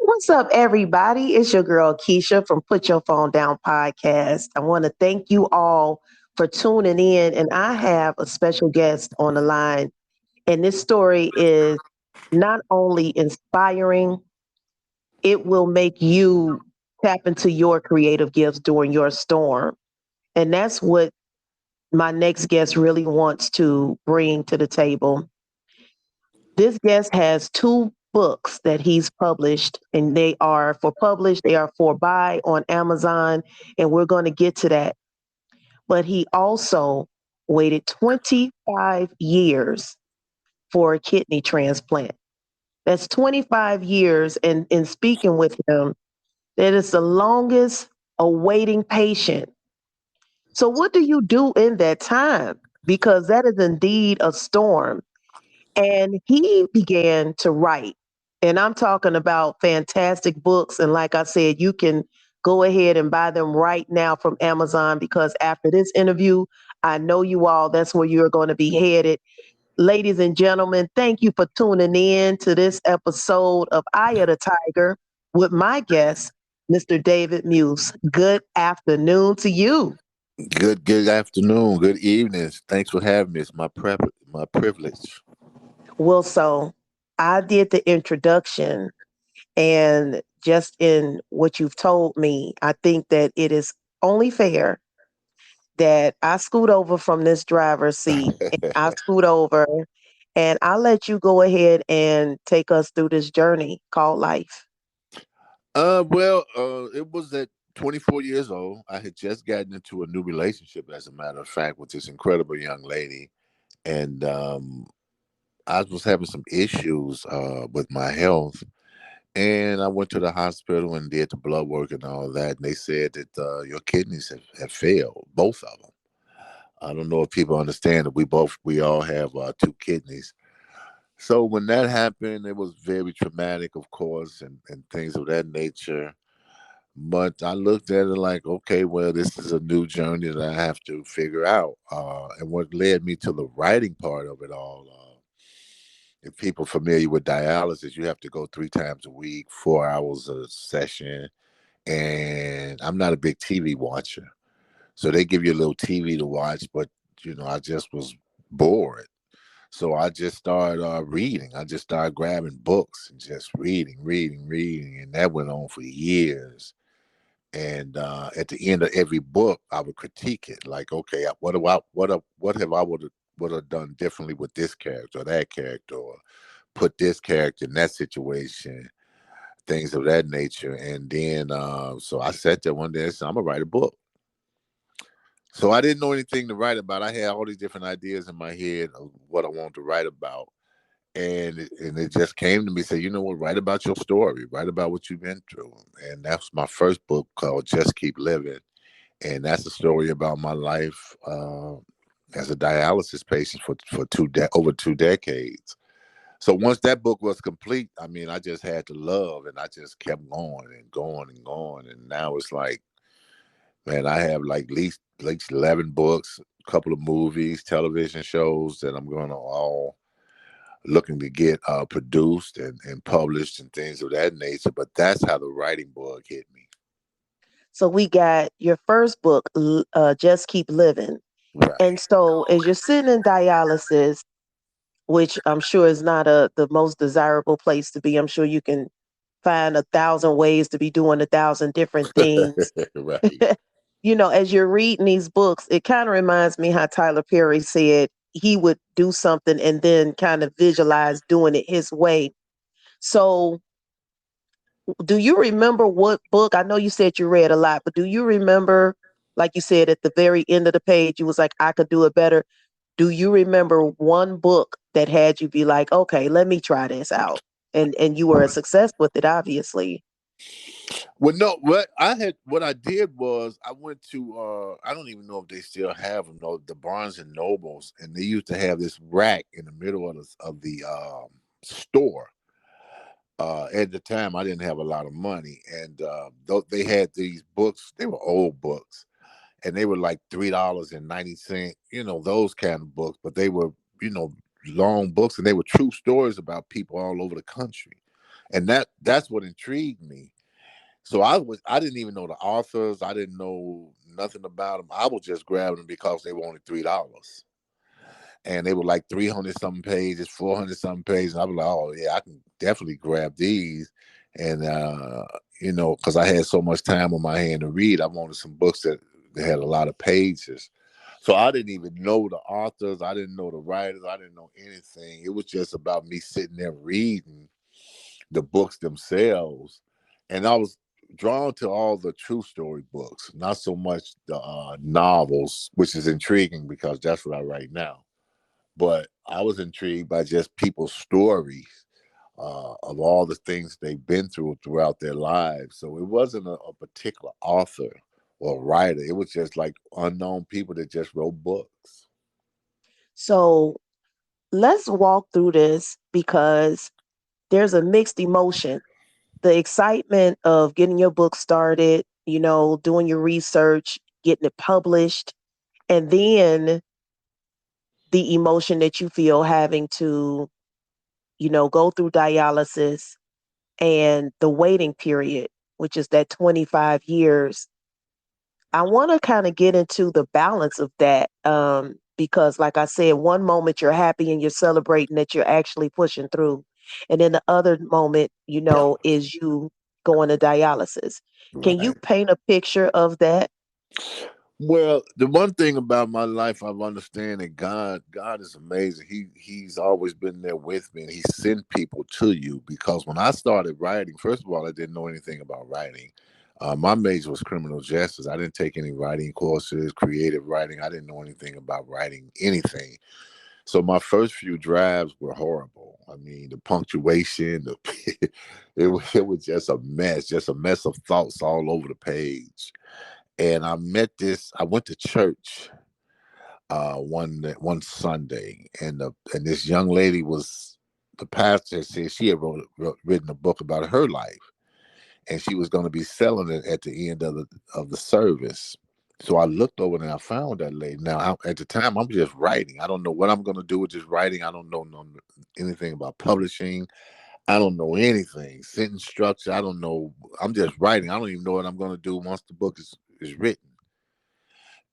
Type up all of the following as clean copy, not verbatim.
What's up, everybody? It's your girl Keisha from Put Your Phone Down podcast. I want to thank you all for tuning in, and I have a special guest on the line. And this story is not only inspiring, it will make you tap into your creative gifts during your storm. And that's what my next guest really wants to bring to the table. This guest has two books that he's published, and they are for publish, they are for buy on Amazon, and we're going to get to that. But he also waited 25 years for a kidney transplant. That's 25 years. And in speaking with him, that is the longest awaiting patient. So, what do you do in that time? Because that is indeed a storm. And he began to write. And I'm talking about fantastic books. And like I said, you can go ahead and buy them right now from Amazon because after this interview, I know you all, that's where you're going to be headed. Ladies and gentlemen, thank you for tuning in to this episode of Eye of the Tiger with my guest, Mr. David Muse. Good afternoon to you. Good afternoon, good evenings. Thanks for having me. It's my privilege. Well, so I did the introduction. And just in what you've told me, I think that it is only fair that I scoot over from this driver's seat and I scoot over and I'll let you go ahead and take us through this journey called life. It was at 24 years old. I had just gotten into a new relationship, as a matter of fact, with this incredible young lady, and I was having some issues with my health. And I went to the hospital and did the blood work and all that. And they said that your kidneys have failed, both of them. I don't know if people understand that we all have two kidneys. So when that happened, it was very traumatic, of course, and things of that nature. But I looked at it like, okay, well, this is a new journey that I have to figure out. And what led me to the writing part of it all. If people familiar with dialysis, you have to go 3 times a week, 4 hours a session. And I'm not a big TV watcher. So they give you a little TV to watch, but I just was bored. So I just started reading. I just started grabbing books and just reading, and that went on for years. And at the end of every book, I would critique it, like, okay, what have I would have done differently with this character or that character, or put this character in that situation, things of that nature. And then, so I sat there one day and said, I'm gonna write a book. So I didn't know anything to write about. I had all these different ideas in my head of what I wanted to write about. And it just came to me, say, you know what, write about your story, write about what you've been through. And that's my first book, called Just Keep Living. And that's a story about my life as a dialysis patient for over 2 decades. So once that book was complete, I mean, I just had to love, and I just kept going and going and going. And now it's like, man, I have like at least 11 books, a couple of movies, television shows that I'm going to all looking to get produced and published and things of that nature. But that's how the writing bug hit me. So we got your first book, Just Keep Living. Right. And so as you're sitting in dialysis, which I'm sure is not the most desirable place to be, I'm sure you can find 1,000 ways to be doing 1,000 different things. Right. As you're reading these books, it kind of reminds me how Tyler Perry said he would do something and then kind of visualize doing it his way. So, do you remember what book? I know you said you read a lot, but do you remember, like you said, at the very end of the page, you was like, I could do it better. Do you remember one book that had you be like, okay, let me try this out? And you were a success with it, obviously. Well, no, what I did was I went to I don't even know if they still have them though, the Barnes and Nobles, and they used to have this rack in the middle of the store. At the time, I didn't have a lot of money, and they had these books. They were old books, and they were like $3.90. Those kind of books, but they were long books, and they were true stories about people all over the country. and that's what intrigued me. So I didn't even know the authors. I didn't know nothing about them. I was just grabbing them because they wanted $3, and they were like 300 something pages, 400 something pages. And I was like, oh yeah, I can definitely grab these. And because I had so much time on my hand to read, I wanted some books that had a lot of pages. So I didn't even know the authors. I didn't know the writers. I didn't know anything. It was just about me sitting there reading the books themselves, and I was drawn to all the true story books, not so much the novels, which is intriguing because that's what I write now. But I was intrigued by just people's stories of all the things they've been through throughout their lives. So it wasn't a particular author or writer. It was just like unknown people that just wrote books. So let's walk through this because there's a mixed emotion. The excitement of getting your book started, doing your research, getting it published, and then the emotion that you feel having to, go through dialysis and the waiting period, which is that 25 years. I want to kind of get into the balance of that because, like I said, one moment you're happy and you're celebrating that you're actually pushing through. And then the other moment, is you going to dialysis. Can you Right. paint a picture of that? Well, the one thing about my life I've understand that God is amazing. He's always been there with me, and He sent people to you. Because when I started writing, first of all, I didn't know anything about writing. My major was criminal justice. I didn't take any writing courses, creative writing. I didn't know anything about writing anything. So my first few drafts were horrible. I mean, the punctuation, it was just a mess of thoughts all over the page. And I went to church one Sunday, and this young lady was the pastor said she had written a book about her life, and she was going to be selling it at the end of the service. So I looked over and I found that lady. Now at the time I'm just writing. I don't know what I'm going to do with just writing. I don't know anything about publishing. I don't know anything. Sentence structure. I don't know. I'm just writing. I don't even know what I'm going to do once the book is written.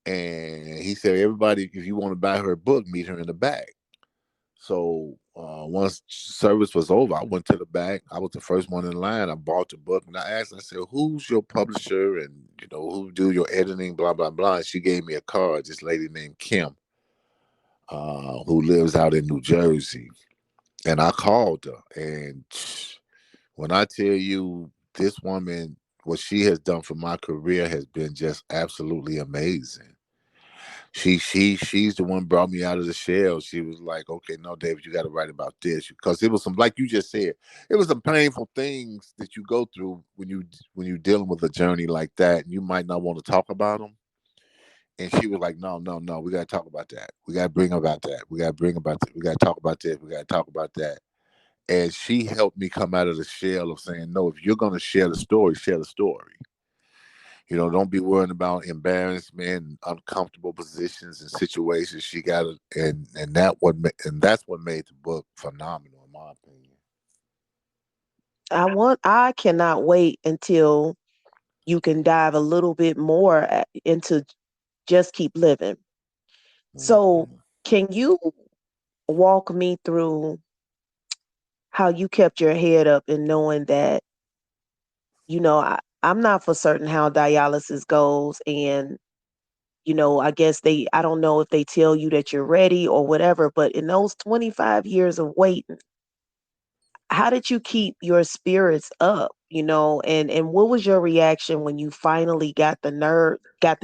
And he said, everybody, if you want to buy her book, meet her in the back. So once service was over, I went to the back. I was the first one in line. I bought the book and I asked, I said, who's your publisher and, who do your editing, blah, blah, blah. And she gave me a card, this lady named Kim, who lives out in New Jersey. And I called her. And when I tell you this woman, what she has done for my career has been just absolutely amazing. She's the one brought me out of the shell. She was like, okay, no, David, you got to write about this because it was some, like you just said, it was some painful things that you go through when you're dealing with a journey like that, and you might not want to talk about them. And she was like, no, no, no, we got to talk about that. We got to bring about that. We got to bring about that. We got to talk about this. We got to talk about that. And she helped me come out of the shell of saying, no, if you're going to share the story, share the story. Don't be worrying about embarrassment and uncomfortable positions and situations. She got it, and that's what made the book phenomenal, in my opinion. I cannot wait until you can dive a little bit more into just keep living. So, Mhm. can you walk me through how you kept your head up and knowing that, I'm not for certain how dialysis goes. And, I guess I don't know if they tell you that you're ready or whatever, but in those 25 years of waiting, how did you keep your spirits up, and what was your reaction when you finally got the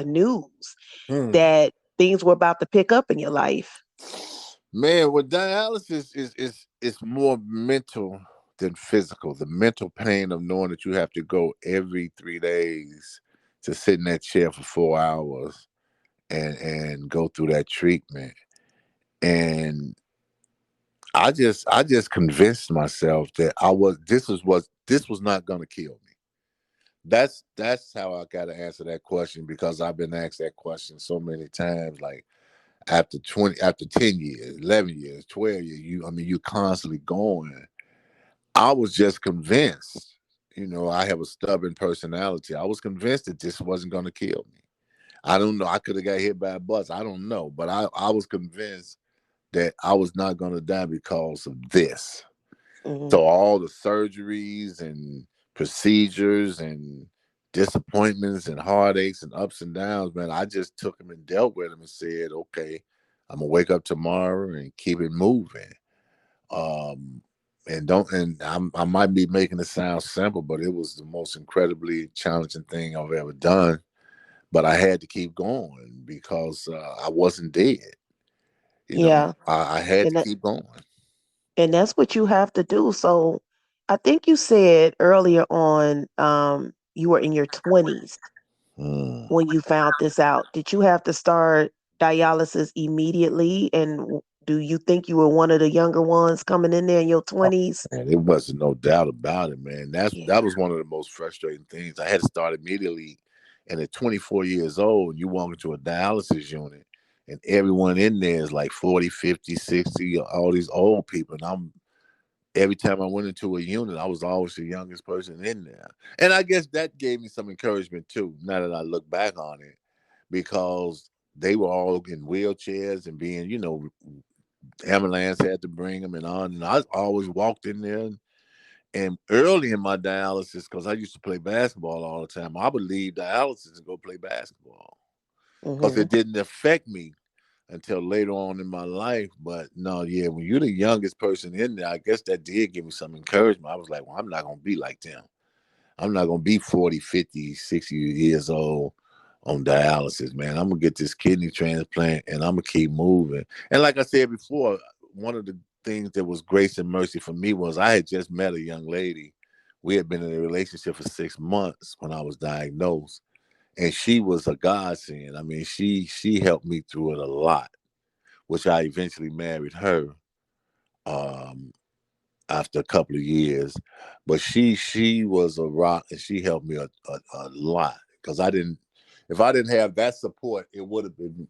news Hmm. that things were about to pick up in your life? Man, with dialysis is more mental than physical. The mental pain of knowing that you have to go every 3 days to sit in that chair for 4 hours and go through that treatment. And I just convinced myself that this was not gonna kill me. That's how I gotta answer that question because I've been asked that question so many times. Like after 10 years, 11 years, 12 years, you're constantly going. I was just convinced. I have a stubborn personality. I was convinced that this wasn't going to kill me. I don't know. I could have got hit by a bus. I don't know. But I was convinced that I was not going to die because of this. Hmm. So all the surgeries and procedures and disappointments and heartaches and ups and downs, man, I just took them and dealt with them and said, okay, I'm gonna wake up tomorrow and keep it moving. Um, and don't and I might be making it sound simple, but it was the most incredibly challenging thing I've ever done. But I had to keep going because I wasn't dead. Yeah, I had and to keep going. that's what you have to do. So, I think you said earlier on, you were in your 20s Mm. when you found this out. Did you have to start dialysis immediately? And do you think you were one of the younger ones coming in there in your 20s? And it wasn't no doubt about it, man. That Yeah. was one of the most frustrating things. I had to start immediately, and at 24 years old, you walk into a dialysis unit, and everyone in there is like 40, 50, 60, all these old people. And every time I went into a unit, I was always the youngest person in there. And I guess that gave me some encouragement too, now that I look back on it, because they were all in wheelchairs and being, ambulance had to bring them and on. And I always walked in there. And early in my dialysis, because I used to play basketball all the time, I would leave dialysis and go play basketball because Hmm. it didn't affect me until later on in my life. But no, yeah, when you're the youngest person in there, I guess that did give me some encouragement. I was like, well, I'm not going to be like them. I'm not going to be 40, 50, 60 years old on dialysis, man. I'm going to get this kidney transplant and I'm going to keep moving. And like I said before, one of the things that was grace and mercy for me was I had just met a young lady. We had been in a relationship for 6 months when I was diagnosed. And she was a godsend. I mean, she helped me through it a lot, which I eventually married her. Um, After a couple of years, but she was a rock and she helped me a lot because I didn't if I didn't have that support, it would have been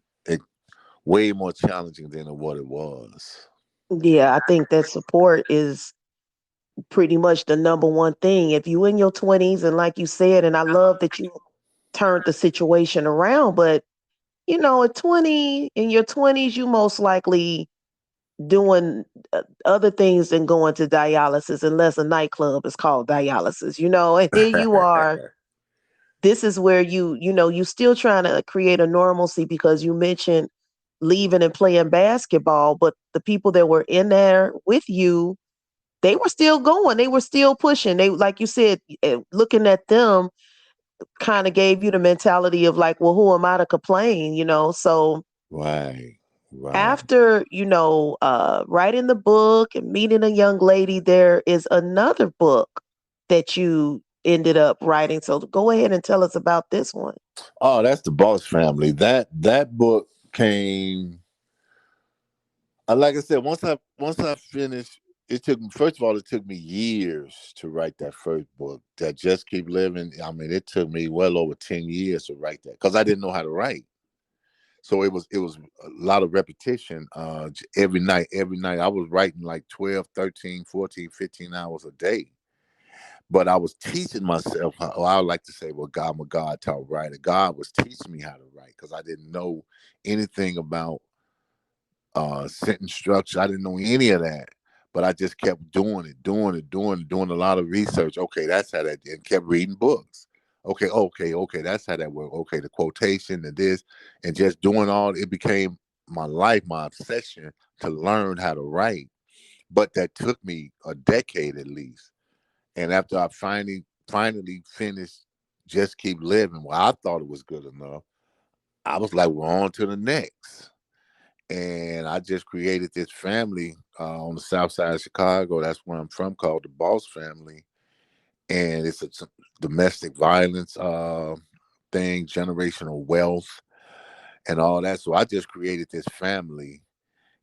way more challenging than what it was. Yeah, I think that support is pretty much the number one thing. If you in your 20s and like you said, and I love that you turned the situation around, but at 20, in your 20s, you most likely doing other things than going to dialysis unless a nightclub is called dialysis, and here you are. This is where you still trying to create a normalcy because you mentioned leaving and playing basketball, but the people that were in there with you, they were still going. They were still pushing. They, like you said, looking at them kind of gave you the mentality of like, well, who am I to complain? So Right, right. after, writing the book and meeting a young lady, there is another book that you ended up writing. So go ahead and tell us about this one. Oh, that's the Boss Family. That book came. Like I said, once I finished, it took me. First of all, it took me years to write that first book. That Just Keep Living. I mean, it took me well over 10 years to write that because I didn't know how to write. So it was a lot of repetition. Every night I was writing like 12, 13, 14, 15 hours a day. But I was teaching myself how, or I like to say, well, God, I'm a God taught writer. God was teaching me how to write because I didn't know anything about sentence structure. I didn't know any of that, but I just kept doing a lot of research. Okay, that's how that, and kept reading books. Okay, that's how that worked. Okay, the quotation and this, and just doing all. It became my life, my obsession to learn how to write. But that took me a decade at least. And after I finally finished, just keep living. Well, I thought it was good enough. I was like, we're on to the next, and I just created this family on the south side of Chicago. That's where I'm from, called the Boss Family, and it's a domestic violence thing, generational wealth, and all that. So I just created this family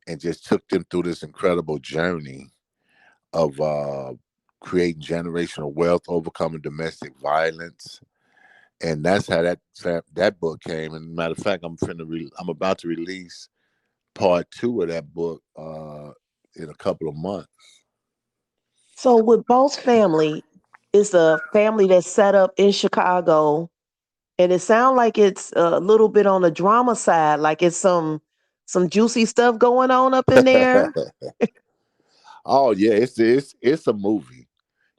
and just took them through this incredible journey of creating generational wealth, overcoming domestic violence, and that's how that book came. And matter of fact, I'm about to release part two of that book in a couple of months. So with Boss Family, it's a family that's set up in Chicago, and it sounds like it's a little bit on the drama side, like it's some juicy stuff going on up in there. Oh yeah, it's a movie.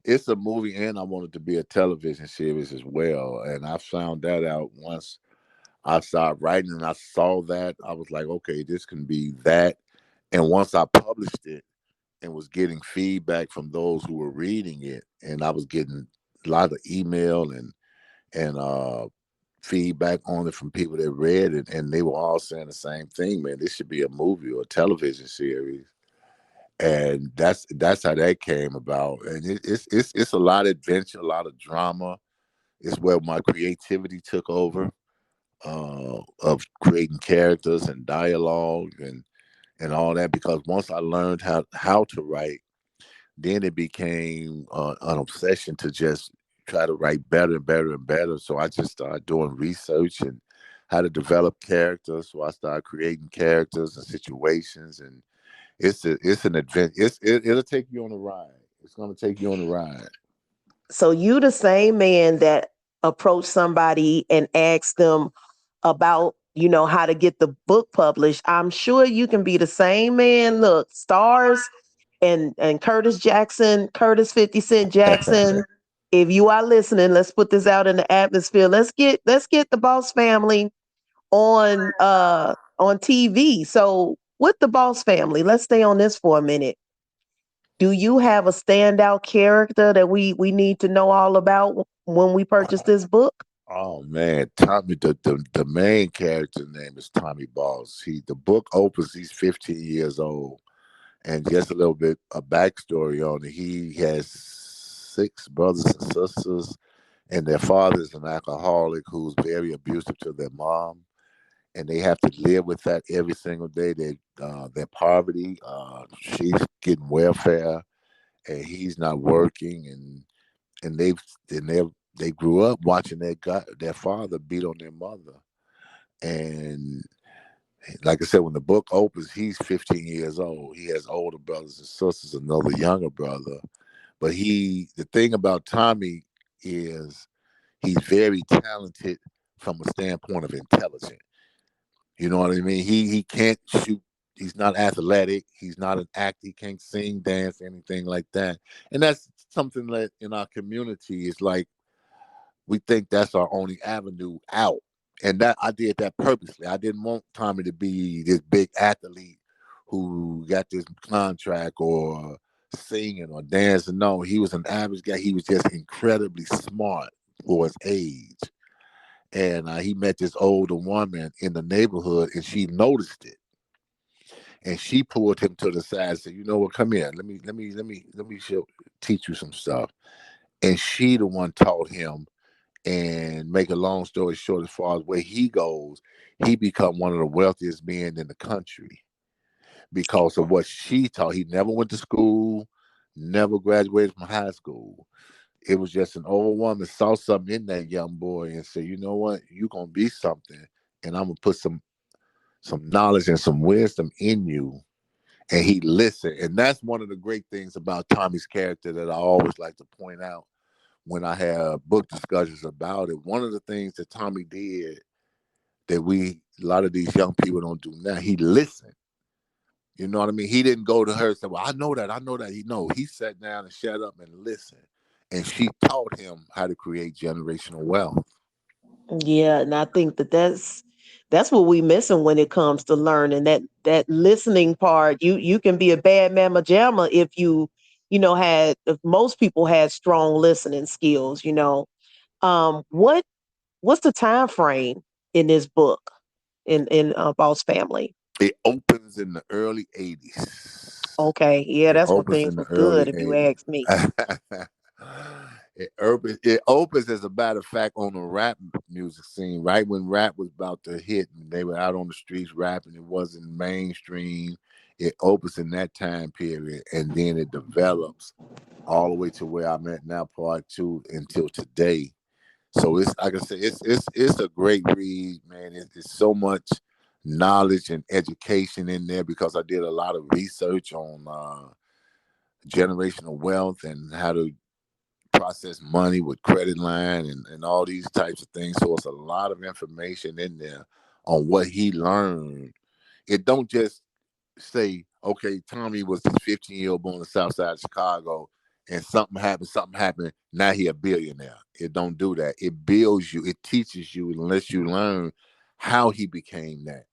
It's a movie, and I want it to be a television series as well. And I found that out once I started writing, and I saw that. I was like, okay, this can be that. And once I published it and was getting feedback from those who were reading it, and I was getting a lot of email and feedback on it from people that read it, and they were all saying the same thing, man. This should be a movie or a television series. And that's how that came about. And it's a lot of adventure, a lot of drama. It's where my creativity took over, of creating characters and dialogue and all that. Because once I learned how to write, then it became an obsession to just try to write better and better and better. So I just started doing research and how to develop characters. So I started creating characters and situations, and it's an adventure. It'll take you on a ride. It's gonna take you on a ride. So you the same man that approached somebody and asked them about, how to get the book published. I'm sure you can be the same man. Look, stars and Curtis 50 Cent Jackson. If you are listening, let's put this out in the atmosphere. Let's get the Boss Family on TV. So with the Boss Family, let's stay on this for a minute. Do you have a standout character that we need to know all about when we purchase this book? Oh man, Tommy, the main character name is Tommy Boss. The book opens. He's 15 years old, and just a little bit a backstory on it. He has six brothers and sisters, and their father is an alcoholic who's very abusive to their mom, and they have to live with that every single day. Their poverty. She's getting welfare, and he's not working, and they grew up watching their father beat on their mother. And like I said, when the book opens, he's 15 years old. He has older brothers and sisters, another younger brother. But the thing about Tommy is he's very talented from a standpoint of intelligence. You know what I mean? He can't shoot. He's not athletic. He's not an actor. He can't sing, dance, anything like that. And that's something that in our community is like we think that's our only avenue out. And that I did that purposely. I didn't want Tommy to be this big athlete who got this contract or singing or dancing. No, he was an average guy. He was just incredibly smart for his age. And he met this older woman in the neighborhood, and she noticed it, and she pulled him to the side and said, "You know what? Come here. Let me teach you some stuff." And she the one taught him. And make a long story short, as far as where he goes, he become one of the wealthiest men in the country because of what she taught. He never went to school, never graduated from high school. It was just an old woman saw something in that young boy and said, "You know what? You're gonna be something, and I'm gonna put some knowledge and some wisdom in you." And he listened, and that's one of the great things about Tommy's character that I always like to point out when I have book discussions about it. One of the things that Tommy did that a lot of these young people don't do now, he listened. You know what I mean? He didn't go to her and say, "Well, I know that." He sat down and shut up and listened. And she taught him how to create generational wealth. Yeah, and I think that's what we missing when it comes to learning that listening part. You can be a bad mama jamma if had if most people had strong listening skills. What's the time frame in this book in Boss Family? It opens in the early 80s. Okay, yeah, It that's when opens things in the was good early if you 80s. ask me. It opens, as a matter of fact, on the rap music scene, right when rap was about to hit and they were out on the streets rapping. It wasn't mainstream. It opens in that time period, and then it develops all the way to where I'm at now, part two, until today. So it's like I said, it's a great read, man. It's so much knowledge and education in there because I did a lot of research on generational wealth and how to process money with credit line and all these types of things. So it's a lot of information in there on what he learned. It don't just say, okay, Tommy was this 15-year-old boy on the south side of Chicago and something happened, now he a billionaire. It don't do that. It builds you, it teaches you, and lets you learn how he became that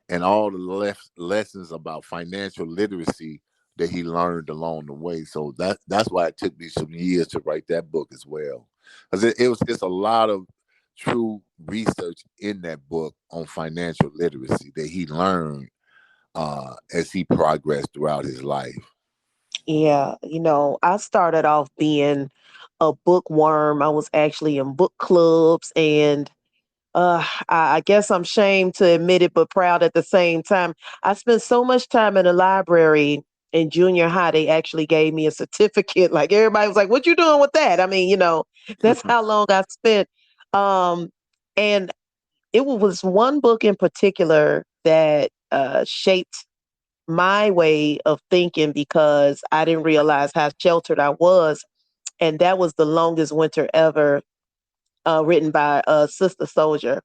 and all the lessons about financial literacy that he learned along the way. So that's why it took me some years to write that book as well, because it's a lot of true research in that book on financial literacy that he learned as he progressed throughout his life. Yeah, I started off being a bookworm. I was actually in book clubs, and I guess I'm ashamed to admit it, but proud at the same time. I spent so much time in the library in junior high. They actually gave me a certificate. Like everybody was like, "What you doing with that?" I mean, that's how long I spent. Um, and it was one book in particular that shaped my way of thinking because I didn't realize how sheltered I was, and that was The Longest Winter Ever, written by Sister Soldier.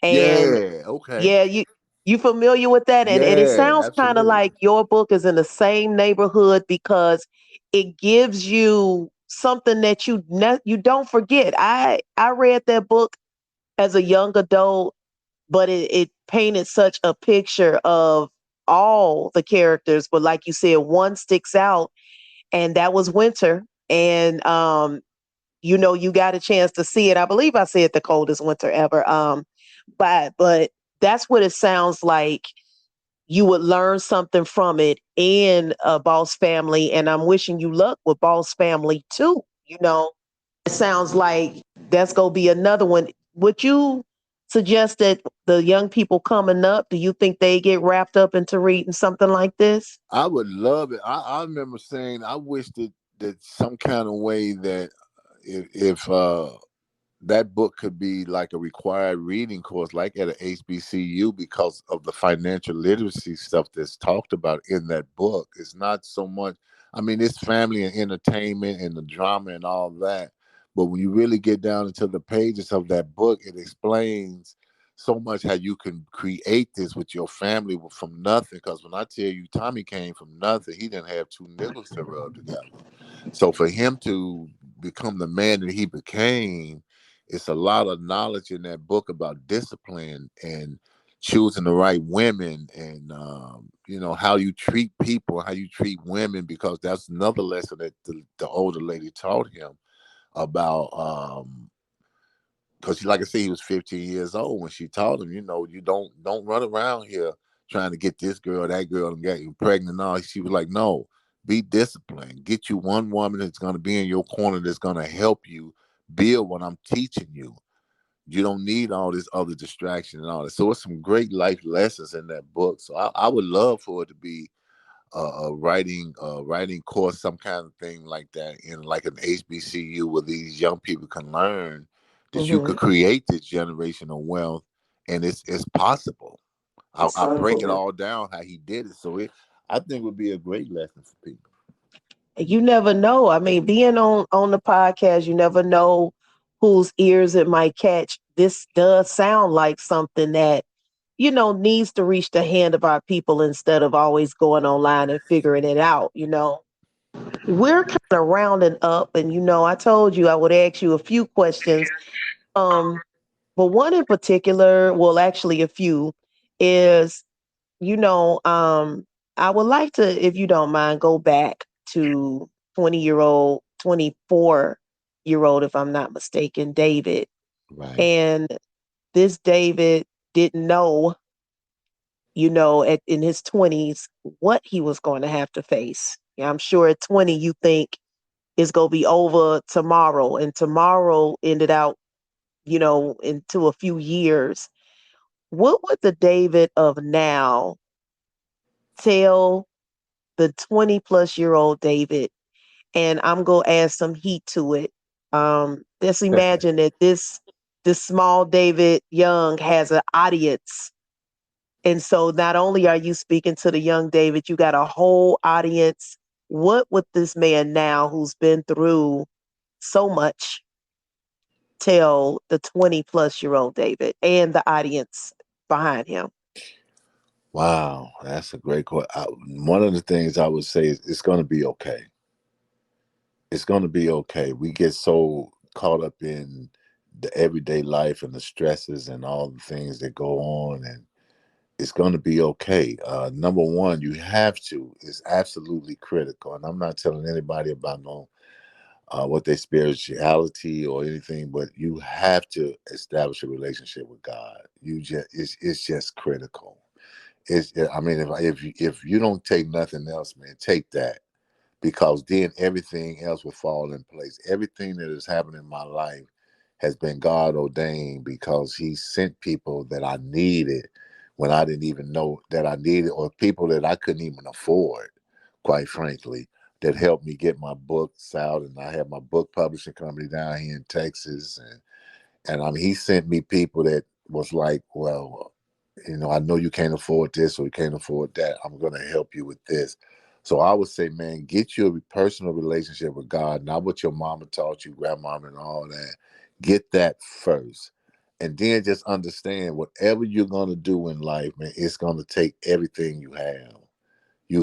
And Yeah. Okay. yeah, you familiar with that? And it Yeah. sounds kind of Absolutely. like your book is in the same neighborhood because it gives you something that you don't forget. I read that book as a young adult, but it painted such a picture of all the characters. But like you said, one sticks out, and that was Winter. And you got a chance to see it. I believe I said the coldest winter ever. But that's what it sounds like. You would learn something from it in Boss Family, and I'm wishing you luck with Boss Family too. It sounds like that's gonna be another one. Would you suggest that the young people coming up, do you think they get wrapped up into reading something like this? I would love it. I remember saying I wish that some kind of way that if that book could be like a required reading course, like at a HBCU, because of the financial literacy stuff that's talked about in that book. It's not so much, I mean, it's family and entertainment and the drama and all that. But when you really get down into the pages of that book, it explains so much how you can create this with your family from nothing. Because when I tell you Tommy came from nothing, he didn't have two nickels to rub together. So for him to become the man that he became, it's a lot of knowledge in that book about discipline and choosing the right women and how you treat people, how you treat women, because that's another lesson that the older lady taught him about. Because like I said, he was 15 years old when she taught him, you don't run around here trying to get this girl, that girl, and get you pregnant and all. She was like, no, be disciplined. Get you one woman that's going to be in your corner that's going to help you build what I'm teaching you. You don't need all this other distraction and all that. So it's some great life lessons in that book. So I would love for it to be a writing course, some kind of thing like that, in like an HBCU where these young people can learn that you Hmm. could create this generational wealth, and it's possible. I break it all down how he did it, so I think would be a great lesson for people. You never know. I mean, being on the podcast, you never know whose ears it might catch. This does sound like something that needs to reach the hand of our people instead of always going online and figuring it out. We're kind of rounding up, and I told you I would ask you a few questions. Um, but one in particular, well, actually a few, is you know, um, I would like to, if you don't mind, go back to 20-year-old, 24-year-old, if I'm not mistaken, David. Right. And this David didn't know, in his 20s, what he was going to have to face. Yeah, I'm sure at 20, you think it's going to be over tomorrow. And tomorrow ended out, into a few years. What would the David of now tell the 20 plus year old David? And I'm going to add some heat to it. Let's imagine that this small David Young has an audience. And so not only are you speaking to the young David, you got a whole audience what would this man now who's been through so much tell the 20-plus-year-old David and the audience behind him? Wow, that's a great question. One of the things I would say is it's going to be okay. It's going to be okay. We get so caught up in the everyday life and the stresses and all the things that go on, and it's going to be okay. Number one, you have to. It's absolutely critical, and I'm not telling anybody about no what their spirituality or anything, but you have to establish a relationship with God. It's just critical. I mean, if you don't take nothing else, man, take that, because then everything else will fall in place. Everything that has happened in my life has been God ordained, because He sent people that I needed when I didn't even know that I needed, or people that I couldn't even afford, quite frankly, that helped me get my books out. And I have my book publishing company down here in Texas, and I mean, He sent me people that was like, well, I know you can't afford this or you can't afford that. I'm going to help you with this. So I would say, man, get your personal relationship with God, not what your mama taught you, grandmama, and all that. Get that first. And then just understand, whatever you're going to do in life, man, it's going to take everything you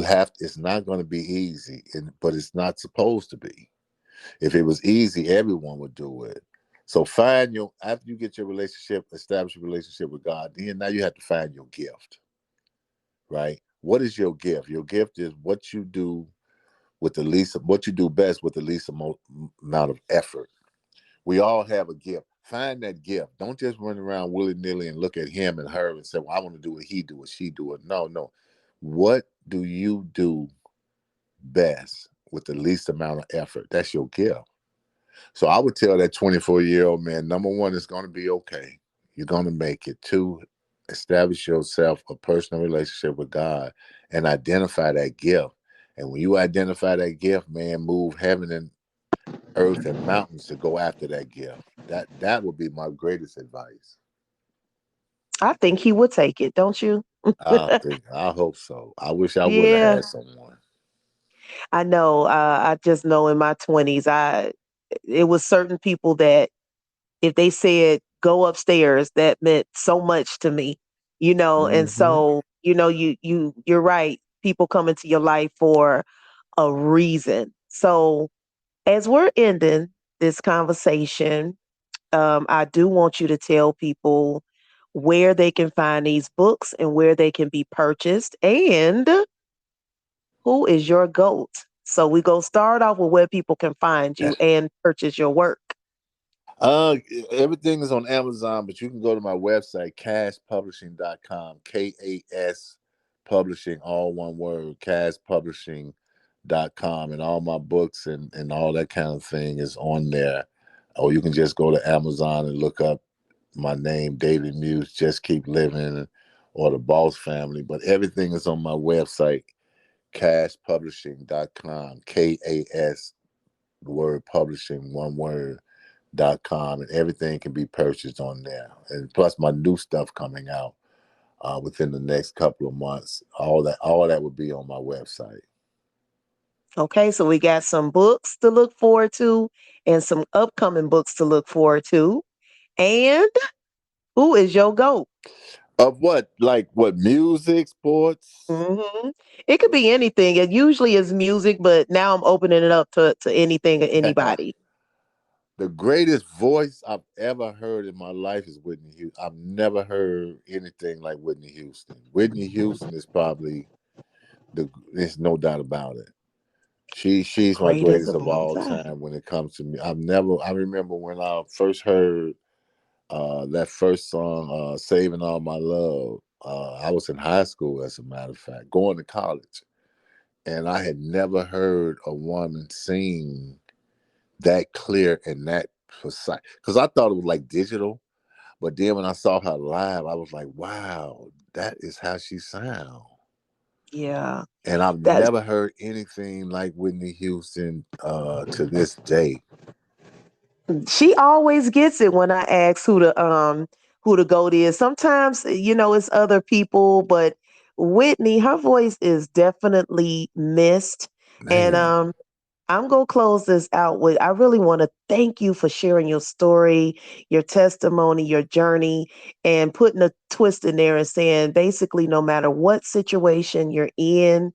have. It's not going to be easy, but it's not supposed to be. If it was easy, everyone would do it. So after you get your establish a relationship with God, then now you have to find your gift, right? What is your gift? Your gift is what you do best with the least amount of effort. We all have a gift. Find that gift. Don't just run around willy nilly and look at him and her and say, "Well, I want to do what he do, what she do." It. No, no. What do you do best with the least amount of effort? That's your gift. So I would tell that 24-year-old man, number one, it's going to be okay. You're going to make it. Two, establish yourself a personal relationship with God and identify that gift. And when you identify that gift, man, move heaven and earth and mountains to go after that gift. That would be my greatest advice. I think he would take it, don't you? I hope so. I wish I would have Yeah, had someone. I know. I just know in my 20s, it was certain people that if they said go upstairs, that meant so much to me, and Hmm. so, you're right. People come into your life for a reason. So as we're ending this conversation, I do want you to tell people where they can find these books and where they can be purchased, and who is your GOAT. So we go start off with where people can find you and purchase your work. Uh, Everything is on Amazon, but you can go to my website, caspublishing.com, KAS publishing, all one word, caspublishing.com, and all my books and all that kind of thing is on there. Or you can just go to Amazon and look up my name, David Muse, Just Keep Living, or the Boss Family. But everything is on my website, caspublishing.com, KAS, the word publishing, one word, .com, and everything can be purchased on there. And plus my new stuff coming out within the next couple of months. All that would be on my website. Okay, so we got some books to look forward to and some upcoming books to look forward to. And who is your GOAT? Of what? Like what? Music, sports? hmm It could be anything. It usually is music, but now I'm opening it up to anything or anybody. The greatest voice I've ever heard in my life is Whitney Houston. I've never heard anything like Whitney Houston. Whitney Houston is probably there's no doubt about it. She's my Greatest greatest of of all all time. time when it comes to me. I remember when I first heard that first song, Saving All My Love. I was in high school, as a matter of fact, going to college. And I had never heard a woman sing that clear and that precise. Because I thought it was like digital. But then when I saw her live, I was like, wow, that is how she sounds. Yeah. And I've That's never heard anything like Whitney Houston to this day. She always gets it when I ask who the GOAT is. Sometimes, it's other people, but Whitney, her voice is definitely missed. And Man. I'm going to close this out with I really want to thank you for sharing your story, your testimony, your journey, and putting a twist in there and saying basically, no matter what situation you're in,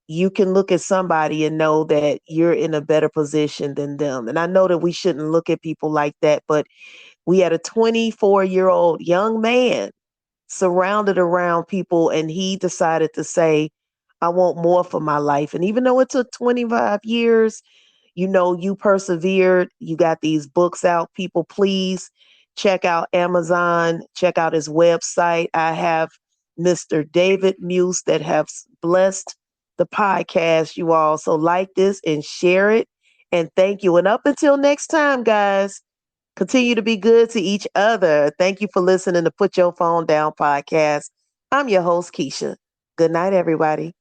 you can look at somebody and know that you're in a better position than them. And I know that we shouldn't look at people like that, but we had a 24-year-old young man surrounded around people, and he decided to say, I want more for my life. And even though it took 25 years, you persevered. You got these books out. People, please check out Amazon, check out his website. I have Mr. David Muse that have blessed the podcast, you all. So like this and share it. And thank you. And up until next time, guys, continue to be good to each other. Thank you for listening to Put Your Phone Down podcast. I'm your host, Keisha. Good night, everybody.